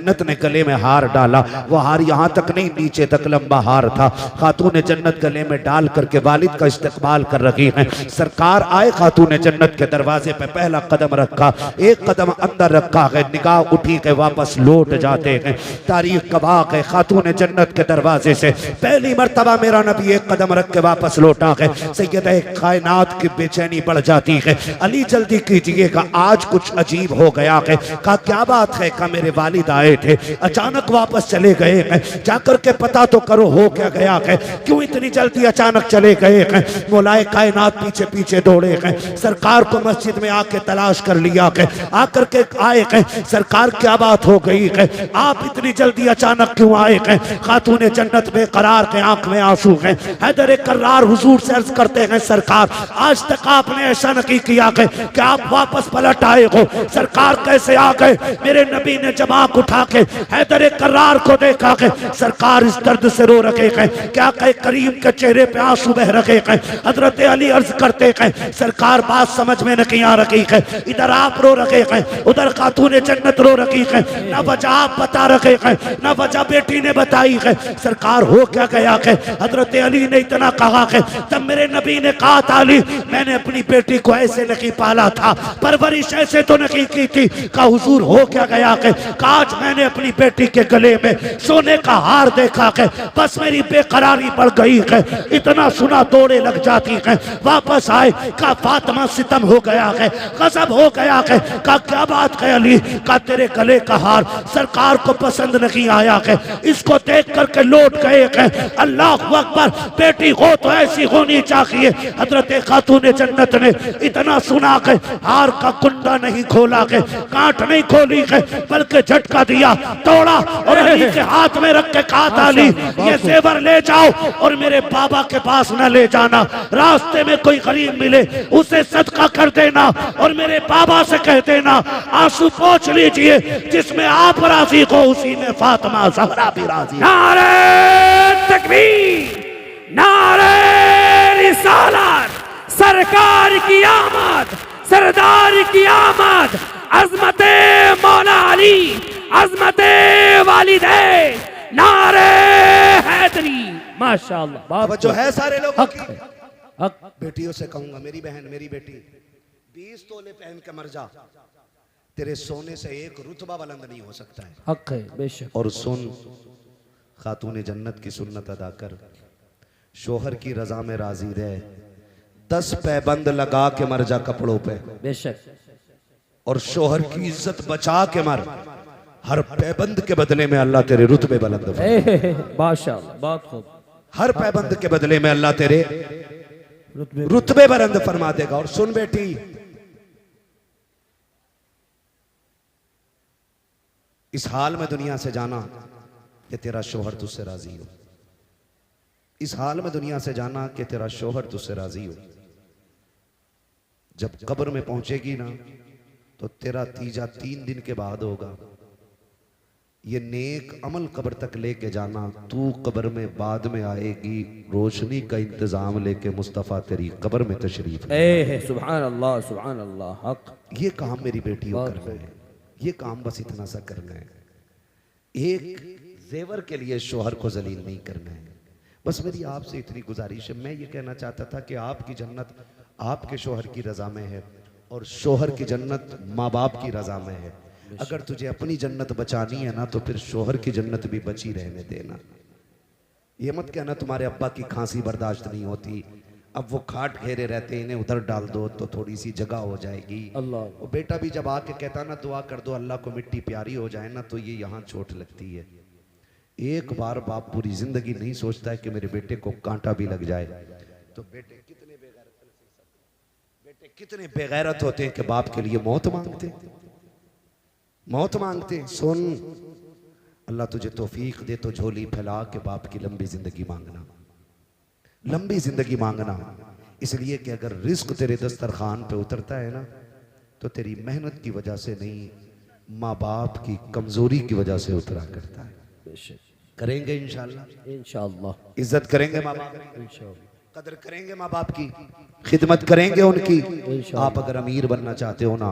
जन्नत ने गले में हार डाला। वो हार यहाँ तक नहीं, नीचे तक लंबा हार था। खातून जन्नत गले में डाल करके वालिद का इस्तकबाल कर रही है। सरकार आए, खातून जन्नत के दरवाजे पे पहला कदम रखा, एक कदम अंदर रखा है, निगाह उठी के वापस लौट जाते हैं। तारीख गवाह है, खातून जन्नत के दरवाजे से पहली मर्तबा मेरा नबी एक कदम रख के वापस लौटा है। सैयद कायनात की बेचैनी बढ़ जाती है। अली जल्दी कीजिएगा, आज कुछ अजीब हो गया है। कहा क्या बात है? कहा मेरे वालिद आए थे, अचानक वापस चले गए हैं, जाकर के पता तो करो हो क्या गया है, क्यों इतनी जल्दी अचानक चले गए हैं? मौलाए कायनात पीछे पीछे दौड़े हैं, सरकार को मस्जिद में आके तलाश कर लिया है, आकर के आए हैं, सरकार क्या बात हो गई है, आप इतनी जल्दी अचानक क्यों आए हैं? खातून जन्नत बेकरार के आंख में आंसू हैं। हैदर कर्रार हुजूर से अर्ज करते हैं, सरकार आज तक आपने ऐसा नहीं किया है कि आप वापस पलट आए हो, सरकार कैसे आ गए? मेरे नबी ने जब आंख उठा के हैदर कर्रार को देखा है, सरकार इस दर्द से रो रहे हैं, क्या कहे करीम के चेहरे पे आंसू बह रहे हैं। हजरत अली अर्ज करते हैं, सरकार बात समझ में नहीं आ रही है, इधर आप रो रहे हैं, उधर खातून जन्नत रो रही है, न वजह आप बता रहे हैं, न वजह बेटी ने बताई है, सरकार हो क्या गया है? हजरत अली ने इतना कहा है, तब मेरे नबी ने कहा था, अली मैंने अपनी बेटी को ऐसे नहीं पाला था, परवरिश ऐसे तो नहीं की थी। कहा हुजूर हो क्या गया है? आज मैंने अपनी बेटी के गले में सोने का हार देखा है, बस मेरी बेकरारी बढ़ गई है, इतना सुना दौड़े लग जाती है। वापस आए, कहा फातिमा सितम हो गया है, गजब हो गया है। कहा क्या बात है अली? कहा तेरे गले का हार सरकार को पसंद नहीं आया है, इसको देख करके लौट गए हैं। अल्लाह अकबर, बेटी हो तो ऐसी होनी चाहिए। हजरत खातून जन्नत ने इतना सुना के हार का कुंडा नहीं खोला के, कांट नहीं खोली के, बल्कि झटका दिया, तोड़ा और अली के हाथ में रख के कहा था, अली ये जेवर ले जाओ और मेरे बाबा के पास न ले जाना, रास्ते में कोई गरीब मिले उसे सदका कर देना और मेरे बाबा से कह देना आंसू पोंछ लीजिए, जिसमें आप राजी हो उसी में फातिमा ज़हरा भी राजी। नारे तकबीर, नारे रिसालत, सरकार की आमद, सरदार की आमद, अजमते मौला अली, अजमते वालिदैन, नारे हैदरी। माशाअल्लाह जो है सारे लोगों की। हक बेटियों से कहूंगा, मेरी बहन मेरी बेटी 20 तोले पहन के मर जा, तेरे सोने से एक रुतबा बुलंद नहीं हो सकता है। हक है बेशक। और सुन, खातून जन्नत की सुन्नत अदा कर, शोहर की रजा में राजी रहे, 10 पैबंद लगा के मर जा कपड़ों पे बेशक, और शोहर की इज्जत बचा के मर, हर पैबंद के बदले में अल्लाह तेरे रुतबे बुलंद फरमाएगा। माशाअल्लाह, बहुत खूब। हर पैबंद के बदले में अल्लाह तेरे रुतबे बुलंद फरमा देगा। और सुन बेटी, इस हाल में दुनिया से जाना कि तेरा शोहर तुझसे राजी हो, इस हाल में दुनिया से जाना कि तेरा शोहर तुझसे राजी हो। जब कब्र में पहुंचेगी ना तो तेरा तीजा 3 दिन के बाद होगा। ये नेक अमल कब्र तक लेके जाना, तू कब्र में बाद में आएगी, रोशनी का इंतजाम लेके मुस्तफ़ा तेरी कब्र में तशरीफ। सुभान अल्लाह, सुभान अल्लाह। हक, ये काम मेरी बेटी को करना है, ये काम बस इतना सा करना है। एक जेवर के लिए शोहर को जलील नहीं करना है। बस मेरी आपसे इतनी गुजारिश है। मैं ये कहना चाहता था कि आपकी जन्नत आपके शोहर की रजा में है और शोहर की जन्नत माँ बाप की रजा में है। अगर तुझे अपनी जन्नत बचानी है ना तो फिर शोहर की जन्नत भी बची रहने देना। ये मत कहना तुम्हारे अब्बा की खांसी बर्दाश्त नहीं होती, अब वो खाट घेरे रहते हैं, इन्हें उधर डाल दो तो थोड़ी सी जगह हो जाएगी। अल्लाह, वो बेटा भी जब आके कहता ना दुआ कर दो अल्लाह को मिट्टी प्यारी हो जाए ना, तो ये यहाँ चोट लगती है। एक बार बाप पूरी जिंदगी नहीं सोचता है कि मेरे बेटे को कांटा भी लग जाए। तो बेटे कितने बेगैरत होते हैं कि बाप के लिए मौत मांगते, मौत मांगते। सुन, अल्लाह तुझे तौफीक दे तो झोली फैला के बाप की लंबी जिंदगी मांगना, लंबी जिंदगी मांगना। इसलिए कि अगर रिस्क तेरे दस्तरखान पे उतरता है ना तो तेरी मेहनत की वजह से नहीं, माँ बाप की कमजोरी की वजह से उतरा करता है। करेंगे इंशाल्लाह, इंशाल्लाह इज्जत करेंगे माँ बाप। कदर करेंगे माँ बाप की, खिदमत करेंगे उनकी। इंशाअल्लाह। आप अगर अमीर बनना चाहते हो ना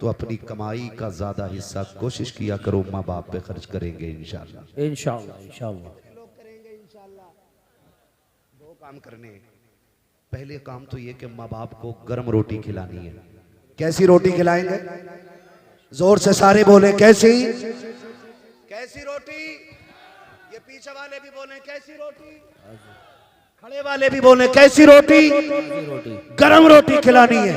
तो अपनी कमाई का ज्यादा हिस्सा कोशिश किया करो माँ बाप पे खर्च करेंगे इंशाल्लाह। इंशाअल्लाह इंशाअल्लाह। दो काम करने हैं। पहले काम तो ये कि माँ बाप को गर्म रोटी खिलानी है। कैसी रोटी खिलाएंगे? जोर से सारे बोले कैसी? कैसी रोटी? ये पीछे वाले भी बोले कैसी रोटी, खड़े वाले भी बोले कैसी रोटी? रोटी गरम रोटी खिलानी है।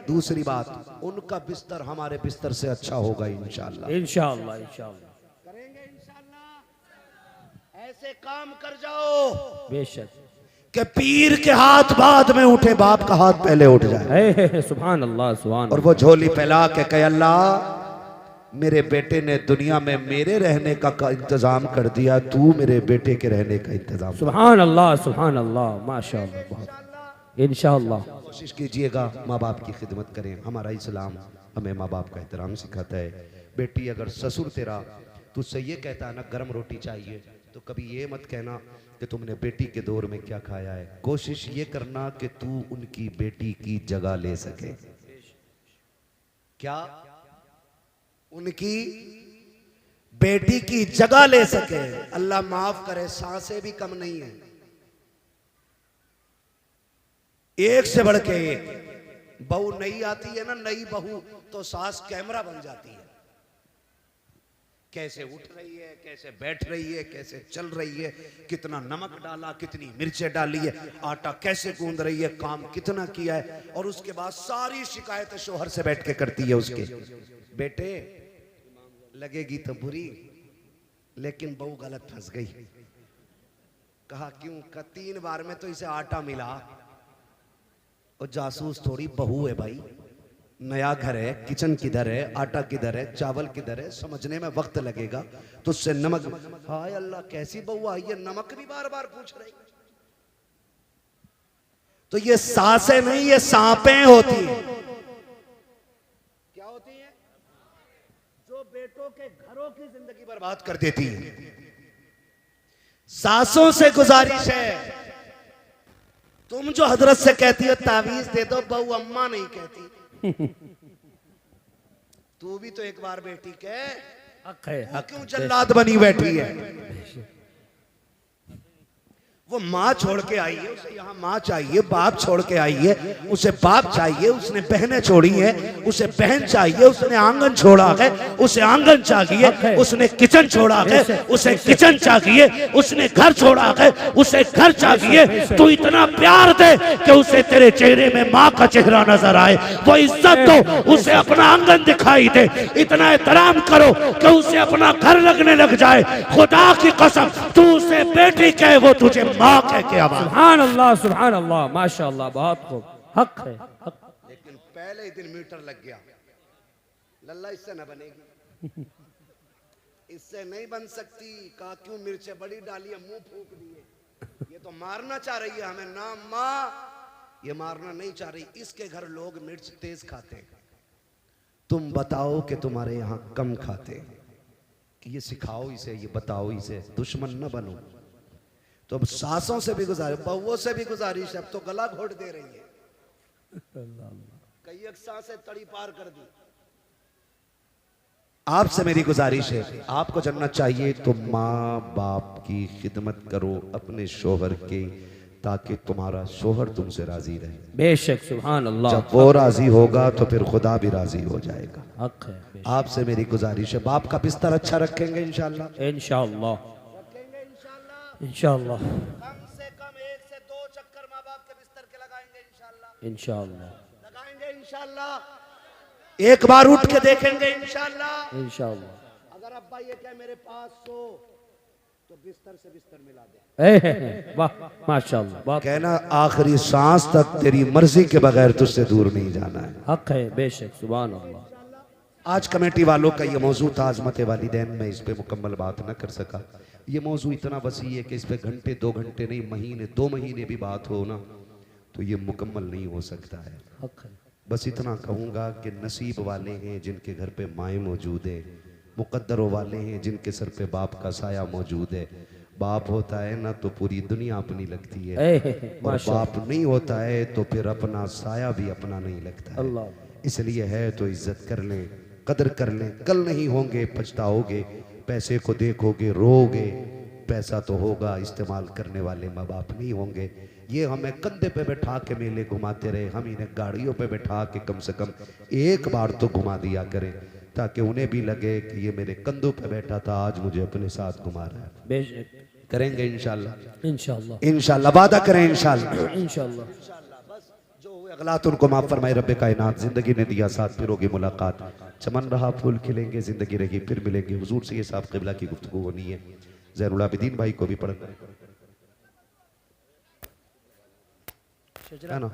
दूसरी बात, उनका बिस्तर हमारे बिस्तर से अच्छा होगा इंशाल्लाह। इंशाअल्लाह इंशाअल्लाह। करेंगे इंशाल्लाह। ऐसे काम कर जाओ बेशक। कि पीर के हाथ बाद में उठे, बाप का हाथ पहले उठ जाए। सुभान अल्लाह सुभान। और वो झोली फैला के कहे अल्लाह मेरे बेटे ने दुनिया में मेरे रहने का इंतजाम कर दिया, तू मेरे बेटे के रहने का इंतजाम। सुभान अल्लाह माशाअल्लाह। बहुत इंशाअल्लाह। कोशिश कीजिएगा माँ बाप की खिदमत करें। हमारा इस्लाम हमें माँ बाप का एहतराम सिखाता है। बेटी अगर ससुर तेरा तुझसे ये कहता है ना गर्म रोटी चाहिए, तो कभी ये मत कहना कि तुमने बेटी के दौर में क्या खाया है। कोशिश ये करना कि तू उनकी बेटी की जगह ले सके। क्या? उनकी बेटी की जगह ले सके। अल्लाह माफ करे, सांसें भी कम नहीं है, एक से बढ़ के एक। बहू नई आती है ना, नई बहू, तो सास कैमरा बन जाती है। कैसे उठ रही है, कैसे बैठ रही है, कैसे चल रही है, कितना नमक डाला, कितनी मिर्चें डाली है, आटा कैसे गूंद रही है, काम कितना किया है। और उसके बाद सारी शिकायतें शोहर से बैठ के करती है उसके। बेटे लगेगी तो बुरी, लेकिन बहू गलत फंस गई। कहा क्यों? का 3 बार में तो इसे आटा मिला। और जासूस थोड़ी बहू है भाई, नया घर है, किचन किधर है, आटा किधर है, चावल किधर है, समझने में वक्त लगेगा। तो उससे नमक, हाय अल्लाह कैसी बहू आई है, नमक भी बार बार पूछ रही। तो ये सासें नहीं, ये सांपें होती हैं। क्या होती हैं? जो बेटों के घरों की जिंदगी बर्बाद कर देती है। सासों से गुजारिश है, तुम जो हजरत से कहती हो तावीज दे दो, बहू अम्मा नहीं कहती। तू भी तो एक बार बेटी के हक है, हक क्यों जल्लाद बनी बैठी है? वो माँ छोड़ के आई है, उसे यहाँ माँ चाहिए, बाप छोड़ के आई है, उसे बाप चाहिए, उसने बहनें छोड़ी हैं, उसे बहन चाहिए, उसने आंगन छोड़ा है, उसे आंगन चाहिए, उसने किचन छोड़ा है, उसे किचन चाहिए, उसने घर छोड़ा है, उसे घर चाहिए। तू इतना प्यार दे कि उसे तेरे चेहरे में माँ का चेहरा नजर आए, वो इज्जत दो, उसे अपना आंगन दिखाई दे, इतना एहतराम करो कि उसे अपना घर लगने लग जाए। खुदा की कसम, तू उसे बेटी कहे, वो तुझे माँ कह के आवाज। सुभान अल्लाह माशाअल्लाह। बहुत खूब, हक है, हक। लेकिन पहले ही दिन मीटर लग गया, लल्ला इससे न बनेगी, इससे नहीं बन सकती। कहा क्यों? मिर्चें बड़ी डाली है, मुंह फूक दिए। ये तो मारना चाह रही है हमें ना माँ, ये मारना नहीं चाह रही। इसके घर लोग मिर्च तेज खाते हैं, तुम बताओ कि तुम्हारे यहाँ कम खाते हैं। कि ये सिखाओ इसे, ये बताओ इसे, दुश्मन न बनो। तो अब सासों से भी गुजारिश, बहुओं से भी गुजारिश, अब तो गला घोट दे रही है, कई एक सांसें तड़ी पार कर दी। आपसे मेरी गुजारिश है, आपको जन्नत चाहिए तो माँ बाप की खिदमत करो अपने शोहर के, ताकि तुम्हारा शोहर तुमसे राजी रहे। बेशक सुभान अल्लाह। जब वो राजी होगा तो फिर खुदा भी राजी हो जाएगा। हक है, बेशक। आपसे मेरी गुजारिश है, बाप का बिस्तर अच्छा रखेंगे इंशाल्लाह, इंशाअल्लाह इंशाअल्लाह। कम से कम 1 से 2 चक्कर माँ बाप के बिस्तर के लगाएंगे इंशाल्लाह, इंशाअल्लाह लगाएंगे इंशाल्लाह। एक बार उठ के देखेंगे इंशाल्लाह। इंशाअल्लाह। अगर अब्बा ये कहे मेरे पास सो, तो बिस्तर से बिस्तर मिला दे। वाह माशाअल्लाह। बहुत कहना आखिरी सांस तक तेरी मर्जी के बगैर तुझसे दूर नहीं जाना है। हक है, बेशक सुभान अल्लाह। आज कमेटी वालों का ये मौजू था आज़मत वालिदैन, में इस पे मुकम्मल बात न कर सका। ये मौजू इतना वसी है कि इस पे घंटे 2 घंटे नहीं, महीने 2 महीने भी बात हो ना तो ये मुकम्मल नहीं हो सकता है। हक है। बस इतना कहूँगा कि नसीब वाले हैं जिनके घर पे माएँ मौजूद है, मुकद्दरों वाले हैं जिनके सर पे बाप का साया मौजूद है, बाप होता है ना तो पूरी दुनिया अपनी लगती है, और माशाअल्लाह। बाप नहीं होता है तो फिर अपना साया भी अपना नहीं लगता है। अल्लाह। इसलिए है तो इज्जत कर लें, कदर कर लें। कल नहीं होंगे पछताओगे, पैसे को देखोगे रोगे, पैसा तो होगा, इस्तेमाल करने वाले माँ बाप नहीं होंगे। ये हमें कंधे पे बैठा के मेले घुमाते रहे, हम इन्हें गाड़ियों पे बैठा के कम से कम एक बार तो घुमा दिया करें, ताकि उन्हें भी लगे कि ये मेरे कंधों पे बैठा था, आज मुझे अपने साथ घुमा रहा है। बेशक करेंगे इंशाल्लाह, इंशाअल्लाह, इंशाल्लाह, वादा करें इंशाल्लाह। इंशाअल्लाह। जो हुए अगलात उनको माफ फरमाए रब्बे कायनात। जिंदगी ने दिया साथ, फिर होगी मुलाकात, चमन रहा फूल खिलेंगे, जिंदगी रही फिर मिलेंगे। हुजूर से ये साहब क़िबला की गुफ्तगू होनी है। ज़ैनुल आबिदीन भाई को भी पढ़ना है ना।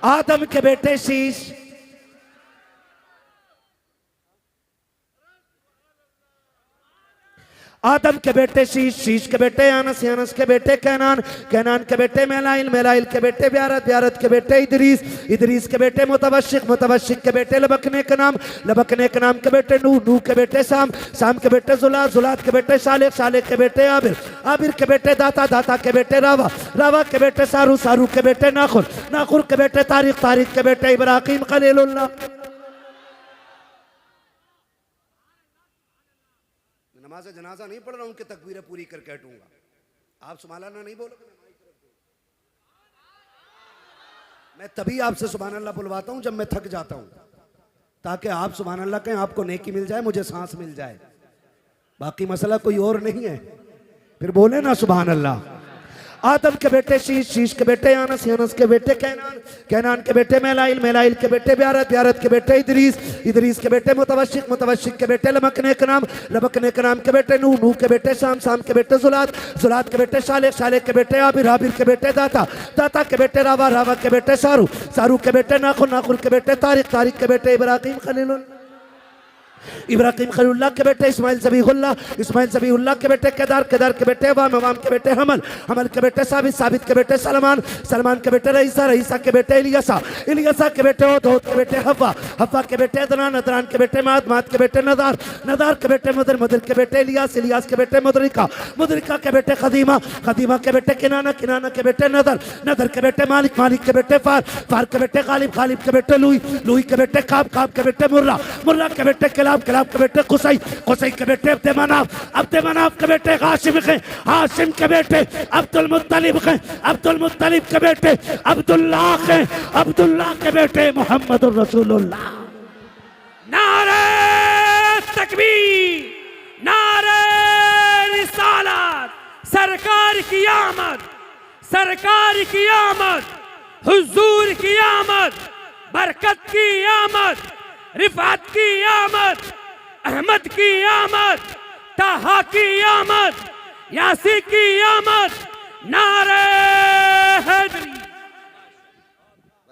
आदम के बेटे शीश, आदम के बेटे शीश, शीश के बेटे अनस, अनस के बेटे कैनान, कैनान के बेटे मेलाइल, मेलाइल के बेटे ब्यारत, ब्यारत के बेटे इदरीस, इदरीस के बेटे मुतवशिक, मुतवशिक के बेटे लबकने के नाम, लबकने के नाम के बेटे नूह, नूह के बेटे साम, साम के बेटे जुलात, जुलात के बेटे सालेक, सालेक के बेटे आबिर, आबिर के बेटे दाता, दाता के बेटे रावा, रावा के बेटे सारू, सारू के बेटे नाखुर, नाखुर के बेटे तारिक, तारिक के बेटे इब्राहिम खलीलुल्लाह। नमाज जनाजा नहीं पढ़ रहा, उनकी तकबीरें पूरी करके हटूंगा। आप सुभान अल्लाह नहीं बोलोगे, मैं तभी आपसे सुभान अल्लाह बुलवाता हूं जब मैं थक जाता हूं, ताकि आप सुभान अल्लाह कहें, आपको नेकी मिल जाए, मुझे सांस मिल जाए। बाकी मसला कोई और नहीं है, फिर बोले ना सुभान अल्लाह। आदम के बेटे शीश, शीश के बेटे अनस, अनस के बेटे कैनान, कैनान के बेटे मेलाइल, मेलाइल के बेटे ब्यारत, ब्यारत के बेटे इदरीस, इदरीस के बेटे मुतवशिक, मुतवशिक के बेटे लबकने के नाम, लबकने के नाम के बेटे नूह, नूह के बेटे शाम, शाम के बेटे जुलात, जुलात के बेटे सालेक, सालेक के बेटे आबिर, आबिर के बेटे दाता, दाता के बेटे रावा, रावा के बेटे सारू, सारू के बेटे नाखुर, नाखुर के बेटे तारिक, तारिक के बेटे इब्राहिम खलीलुल्लाह, इब्राहिम खलीलुल्लाह के बेटे इस्माइल ज़बीहुल्लाह, इस्माइल ज़बीहुल्लाह के बेटे केदार, केदार के बेटे वाम, वाम के बेटे हमल, हमल के बेटे साबित, साबित के बेटे सलमान, सलमान के बेटे रईसा, रईसा के बेटे इलियासा, इलियासा के बेटे ओद, ओद के बेटे हव्वा, हव्वा के बेटे अदनान, अदनान के बेटे माद, माद के बेटे नदार, नदार के बेटे मदर, मदर के बेटे इलियास, इलियास के बेटे मुदरिका, मुदरिका के बेटे खदीमा, खदीमा के बेटे किनाना, किनाना के बेटे नदर, नदर के बेटे मालिक, मालिक के बेटे फार, फार के बेटे गालिब, गालिब के बेटे लुई, लुई के बेटे काब, काब के बेटे मुर्रा, मुर्रा के बेटे किलाब, किलाब के बेटे कुसई, कुसई के बेटे अब्दे मनाफ, अब्दे मनाफ के बेटे हाशिम के, हाशिम के बेटे अब्दुल मुत्तलिब के, अब्दुल मुत्तलिब के बेटे अब्दुल्लाह के, अब्दुल्लाह के बेटे मोहम्मदुर रसूलुल्लाह। नारे तकबीर, नारे रिसालत, सरकार की आमद, सरकार की आमद, हुजूर की आमद, बरकत की आमद, रिफात की आमद, अहमद की आमद, ताहा की आमद, यासी की आमद, नारे हैदरी।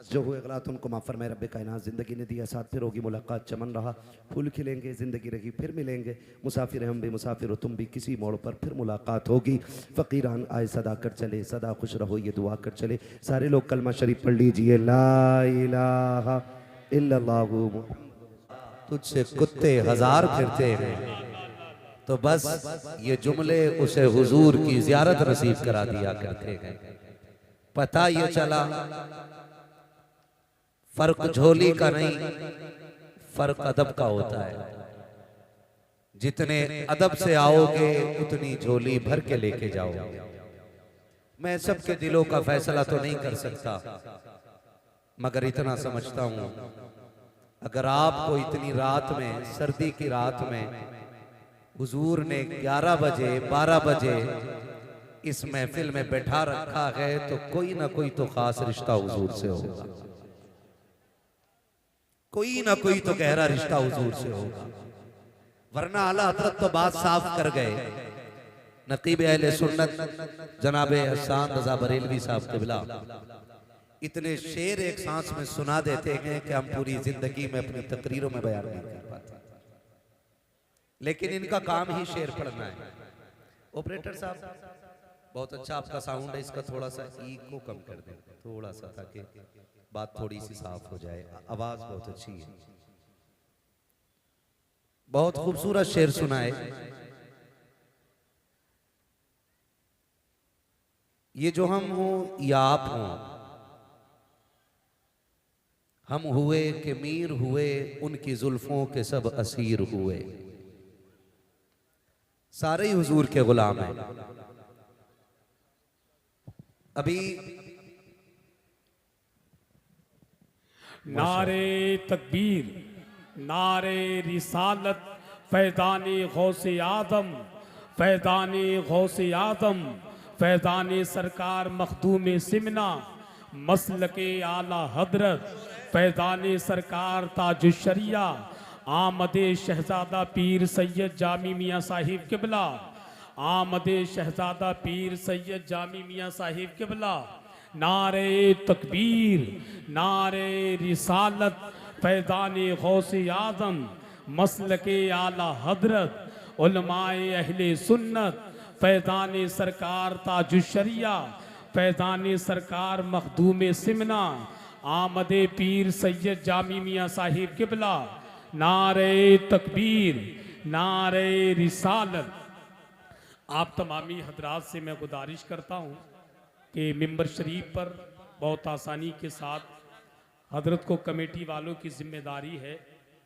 जो हुए गलत उनको माफ फरमाए रब्बे कायनात। जिंदगी ने दिया साथ, फिर होगी मुलाकात, चमन रहा फूल खिलेंगे, जिंदगी रही फिर मिलेंगे। मुसाफिर हम भी मुसाफिर हो तुम भी, किसी मोड़ पर फिर मुलाकात होगी। फकीरान आए सदा कर चले, सदा खुश रहो ये दुआ कर चले। सारे लोग कलमा शरीफ पढ़ लीजिए, ला इलाहा इल्लल्लाहु। तुझसे कुत्ते हजार फिरते हैं, तो बस ये जुमले उसे हुजूर की ज़ियारत नसीब करा दिया करते हैं। पता ये चला फर्क झोली का नहीं, फर्क अदब का होता है। जितने अदब से आओगे उतनी झोली भर के लेके जाओगे। मैं सबके दिलों का फैसला तो नहीं कर सकता, मगर इतना समझता हूं, अगर आपको इतनी रात में, सर्दी की रात में हुजूर ने 11 बजे 12 बजे इस महफिल में बैठा रखा है, तो कोई ना कोई तो खास रिश्ता हुजूर से होगा, कोई ना कोई तो गहरा रिश्ता हुजूर से होगा। वरना आला हजरत तो बात साफ कर गए। नकीब अहले सुन्नत जनाब एहसान रजा बरेलवी साहब क़िबला इतने शेर एक सांस में सुना देते हैं कि हम पूरी जिंदगी में अपनी तकरीरों में बयान नहीं कर पाते, लेकिन इनका काम ही शेर पढ़ना है। ऑपरेटर साहब बहुत अच्छा आपका साउंड है, इसका थोड़ा सा इको कम कर दें, थोड़ा सा, ताकि बात थोड़ी सी साफ हो जाए। आवाज बहुत अच्छी है, बहुत खूबसूरत शेर सुनाए। ये जो हम हों या आप हों, हम हुए कि मीर हुए, उनकी जुल्फों के सब असीर हुए। सारे ही हुजूर के गुलाम हैं। अभी नारे तकबीर, नारे रिसालत, फैज़ाने गौसे आदम, फैज़ाने गौसे आदम, फैज़ाने सरकार मखदूम सिमना, मसलके आला हजरत, फैज़ाने सरकार ताजुशरिया, आमदे शहजादा पीर सैयद जामी मियाँ साहिब किबला, आमदे शहजादा पीर सैयद जामी मियाँ साहिब किबला। नारे तकबीर, नारे रिसालत, फैज़ाने गौसे आज़म, मसलके आला हजरत, उलमाए अहले सुन्नत, फैज़ाने सरकार ताजुशरिया, फैज़ाने सरकार मखदूम सिमना, आमदे पीर सैयद जामी मियाँ साहिब किबला। नारे तकबीर, नारे रिसालत। आप तमामी हजरात से मैं गुजारिश करता हूँ कि मिंबर शरीफ पर बहुत आसानी के साथ हजरत को कमेटी वालों की जिम्मेदारी है,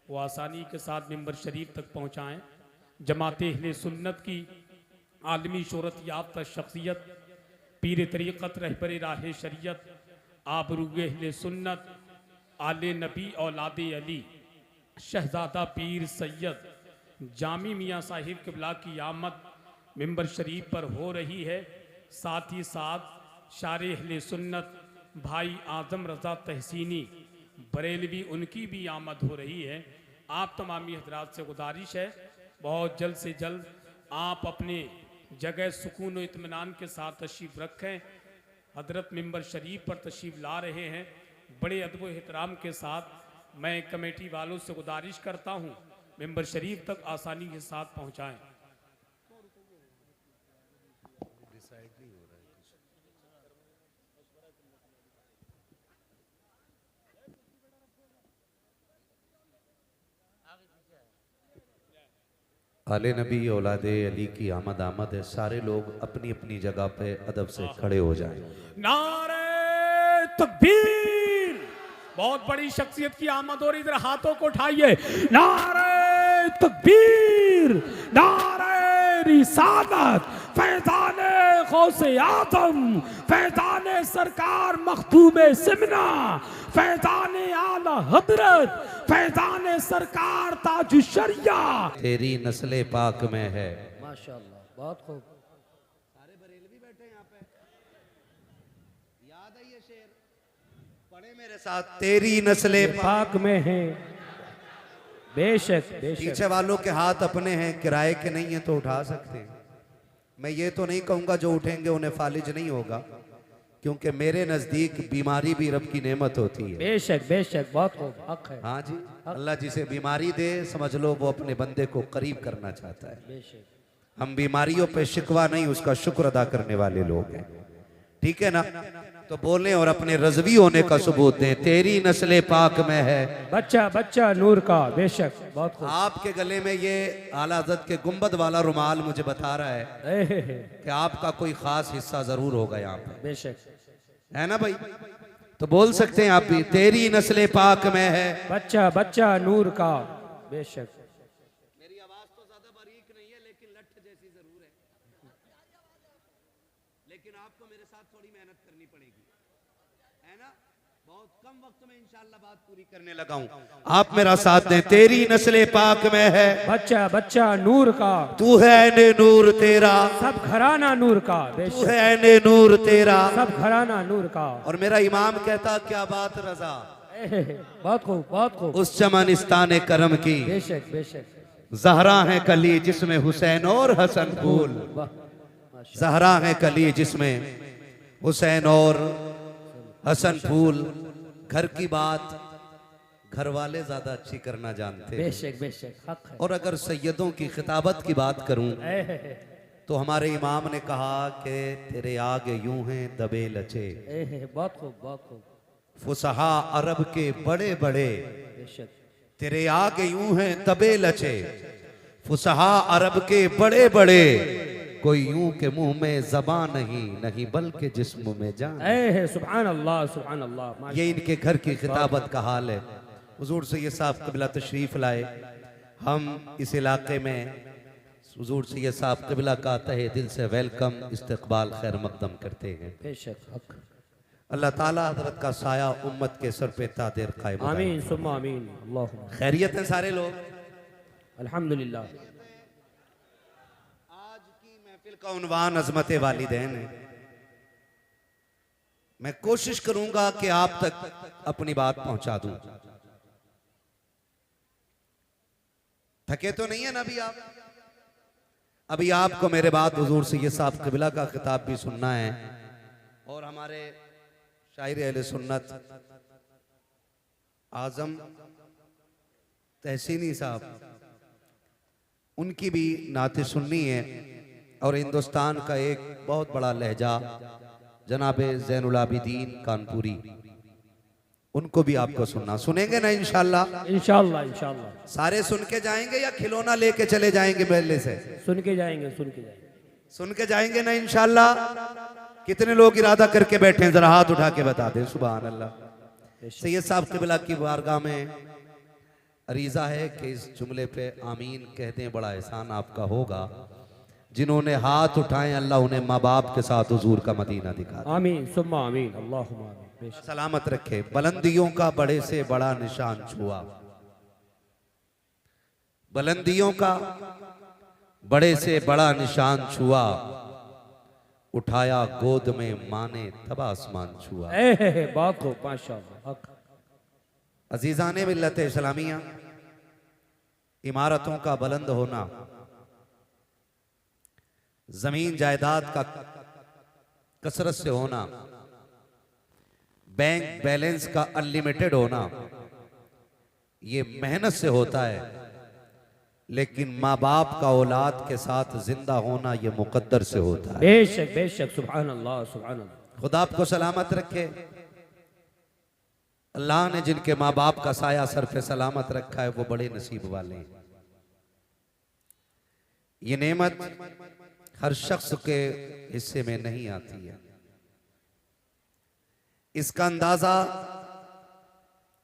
वो आसानी के साथ मिंबर शरीफ तक पहुँचाएँ। जमाते अहले सुन्नत की आलमी शोहरत याफ्ता शख्सियत, पीर तरीक़त रहबर राह शरीयत, आबरूए अहले सुन्नत, आले नबी औलादे अली, शहजादा पीर सैयद जामी मियाँ साहिब किबला की आमद मिंबर शरीफ पर हो रही है। साथ ही साथ शारे अहले सुन्नत भाई आज़म रज़ा तहसीनी बरेलवी, उनकी भी आमद हो रही है। आप तमामी हजरात से गुजारिश है, बहुत जल्द से जल्द आप अपने जगह सुकून व इत्मीनान के साथ तशरीफ़ रखें। हजरत मिंबर शरीफ पर तशरीफ़ ला रहे हैं। बड़े अदब व एहतराम के साथ मैं कमेटी वालों से गुजारिश करता हूँ मिंबर शरीफ तक आसानी के साथ पहुँचाएँ। आले नबी औलादे अली की आमद आमद है। सारे लोग अपनी अपनी जगह पे अदब से खड़े हो जाएं। नारे तकबीर, बहुत बड़ी शख्सियत की आमद हो रही, इधर हाथों को उठाइए। नारे तकबीर, नारे रिसालत, फैज़ाने गौसे आज़म, फैज़ाने सरकार मखदूम सिमना, फैज़ाने आला हजरत, फैज़ाने सरकार ताजुशरिया। तेरी नस्ले पाक में है। माशाअल्लाह, बहुत खूब। सारे बरेलवी बैठे यहाँ पे, याद है ये शेर, पढ़े मेरे साथ। तेरी नस्ले पाक में है, बेशक बेशक। पीछे वालों के हाथ अपने हैं, किराए के नहीं है तो उठा सकते हैं। मैं ये तो नहीं कहूंगा जो उठेंगे उन्हें फालिज नहीं होगा, क्योंकि मेरे नजदीक बीमारी भी रब की नेमत होती है। बेशक बेशक, बहुत खूब, हक है। हाँ जी, अल्लाह जिसे बीमारी दे समझ लो वो अपने बंदे को करीब करना चाहता है। बेशक। हम बीमारियों पे शिकवा नहीं, उसका शुक्र अदा करने वाले लोग हैं। ठीक है ना? तो बोलें और अपने रज़वी होने का सबूत दें। तेरी नस्ले पाक में है, बच्चा बच्चा नूर का। बेशक, बहुत खूब। आपके गले में ये आला हज़रत के गुंबद वाला रुमाल मुझे बता रहा है कि आपका कोई खास हिस्सा जरूर होगा यहाँ पे। बेशक, है ना भाई? तो बोल सकते हैं आप भी, तेरी नस्ले पाक में है, बच्चा बच्चा नूर का। बेशक। मेरी आवाज तो ज्यादा बारीक नहीं है, लेकिन लठ जैसी जरूर है। लेकिन आपको मेरे साथ थोड़ी मेहनत करनी पड़ेगी, है ना? बहुत कम वक्त में इंशाअल्लाह बात पूरी करने लगा हूं, आप मेरा साथ दें। तेरी नस्ले पाक में है, बच्चा बच्चा नूर का। तू है ऐने नूर तेरा, सब घराना नूर का। तू बेशक, है ऐने नूर तेरा। सब घराना नूर का। और मेरा इमाम कहता, क्या बात रजा, बहुत खूब, बहुत खूब। उस चमनिस्तान करम की बेशक बेशक। जहरा है कली जिसमें हुसैन और हसन फूल। वाह, जहरा है कली जिसमें हुसैन और हसन फूल। घर की बात घर वाले ज्यादा अच्छी करना जानते हैं। बेशक बेशक, हक है। और अगर सैयदों की खिताबत की बात करूं तो हमारे इमाम ने कहा कि तेरे आगे यूं हैं दबे लचे, बहुत खूब, बहुत खूब। फुसहा अरब के बड़े बड़े, बेशक। तेरे आगे यूं हैं दबे लचे, फुसहा अरब के बड़े बड़े, कोई यूं के मुंह में ज़बान नहीं, नहीं बल्कि जिस्म में जान। सुभान अल्लाह, सुभान अल्लाह। ये इनके घर की खिताबत का हाल है। हुजूर सैयद साहब क़िबला तशरीफ़ लाए। हम इस इलाके में हुजूर सैयद साहब क़िबला का तहे दिल से वेलकम, इस्तकबाल, खैर मकदम करते हैं। बेशक। अल्लाह ताला हज़रत का साया उम्मत के सर पे तादेर कायम बनाए। आमीन सुम्मा आमीन। अल्लाहुम्मा। खैरियत है सारे लोग? अल्हम्दुलिल्लाह। आज की महफिल का उन्वान अज़मत वालिदैन है। मैं कोशिश करूंगा कि आप तक अपनी बात पहुंचा दूं। थके तो नहीं है ना अभी आप? अभी आपको मेरे बाद हुजूर सैयद साहब क़िबला का खिताब भी सुनना है और हमारे शायर अहले सुन्नत आजम तहसीनी साहब, उनकी भी नाते सुननी है। और हिंदुस्तान का एक बहुत बड़ा लहजा जनाब ज़ैनुल आबिदीन कानपुरी, उनको भी आपको सुनना। सुनेंगे ना इंशाल्लाह? इंशाल्लाह इंशाल्लाह। सारे सुन के जाएंगे या खिलौना लेके चले जाएंगे महल्ले से? सुन के जाएंगे, सुन के जाएंगे। सुन के जाएंगे ना इंशाल्लाह? कितने लोग इरादा करके बैठे हैं, जरा हाथ उठा के बता दें। सुभान अल्लाह। सैयद साहब क़िबला की बारगाह में अरीज़ा है कि इस जुमले पे आमीन कह दें। बड़ा एहसान आपका होगा। जिन्होंने हाथ उठाए अल्लाह उन्हें माँ बाप के साथ हुजूर का मदीना दिखा दे। आमीन सुम्मा आमीन। अल्लाहुम्मा आमीन। बेशक। सलामत रखे। बुलंदियों का बड़े से बड़ा निशान छुआ, बुलंदियों का बड़े से बड़ा निशान छुआ, उठाया गोद में माने तब आसमान छुआ। बात हो माशाअल्लाह। अजीजाने मिल्लत इस्लामिया, इमारतों का बुलंद होना, जमीन जायदाद का कसरत से होना, बैंक बैलेंस का अनलिमिटेड होना, ये मेहनत से होता है। लेकिन माँ बाप का औलाद के साथ जिंदा होना ये मुकद्दर से होता है। बेशक बेशक। सुभान अल्लाह, सुभान अल्लाह। खुदा आपको सलामत रखे। अल्लाह ने जिनके माँ बाप का साया सर पे सलामत रखा है वो बड़े नसीब वाले हैं। ये नेमत हर शख्स के हिस्से में नहीं आती है। इसका अंदाजा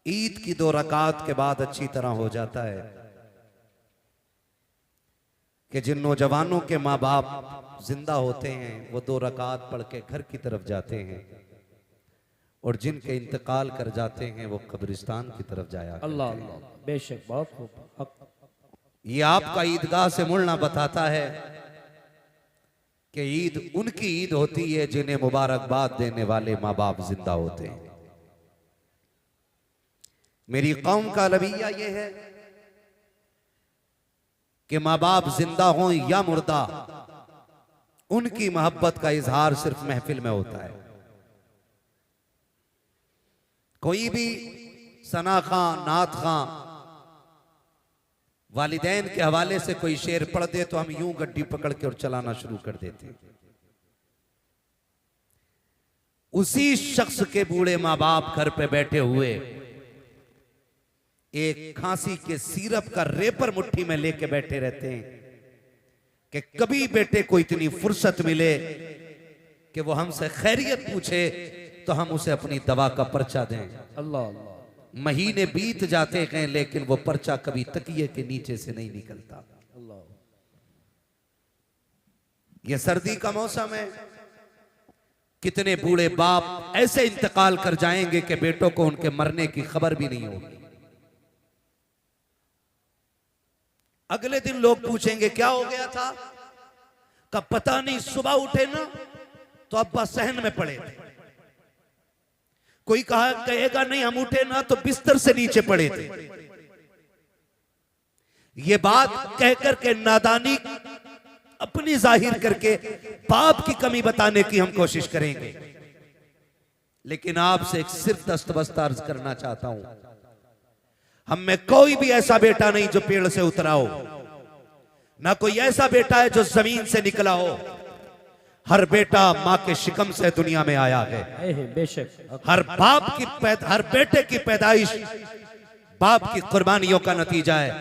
ईद की 2 रकात के बाद अच्छी तरह हो जाता है कि जिन नौजवानों के माँ बाप जिंदा होते हैं वो 2 रकात पढ़ के घर की तरफ जाते हैं और जिनके इंतकाल कर जाते हैं वो कब्रिस्तान की तरफ जाया करते हैं। अल्लाह अल्लाह। बेशक। बहुत ये आपका ईदगाह से मुड़ना बताता है कि ईद उनकी ईद होती है जिन्हें मुबारकबाद देने वाले माँ बाप जिंदा होते हैं। मेरी कौम का रवैया ये है कि माँ बाप जिंदा हों या मुर्दा, उनकी मोहब्बत का इजहार सिर्फ महफिल में होता है। कोई भी सना खां, नात खां वालिदैन के हवाले से कोई शेर पढ़ दे तो हम यूं गड्डी पकड़ के और चलाना शुरू कर देते हैं। उसी शख्स के बूढ़े माँ बाप घर पे बैठे हुए एक खांसी के सिरप का रेपर मुट्ठी में लेके बैठे रहते हैं कि कभी बेटे को इतनी फुर्सत मिले कि वो हमसे खैरियत पूछे तो हम उसे अपनी दवा का पर्चा दें। अल्लाह अल्लाह। महीने बीत जाते हैं लेकिन वो पर्चा कभी तकिए के नीचे से नहीं निकलता। अल्लाह। ये सर्दी का मौसम है। कितने बूढ़े बाप ऐसे इंतकाल कर जाएंगे कि बेटों को उनके मरने की खबर भी नहीं होगी। अगले दिन लोग पूछेंगे क्या हो गया था? का पता नहीं, सुबह उठे ना तो अब्बा सहन में पड़े थे। कोई कहेगा नहीं हम उठे ना तो बिस्तर से नीचे पड़े थे। ये बात कहकर के नादानी अपनी जाहिर करके बाप की कमी बताने की हम कोशिश करेंगे। लेकिन आपसे एक सिर्फ दस्तबस्त अर्ज करना चाहता हूं, हम में कोई भी ऐसा बेटा नहीं जो पेड़ से उतरा हो, ना कोई ऐसा बेटा है जो जमीन से निकला हो। हर बेटा मां के शिकम से दुनिया में आया है। बेशक। हर बेटे की पैदाइश बाप की कुर्बानियों का नतीजा है।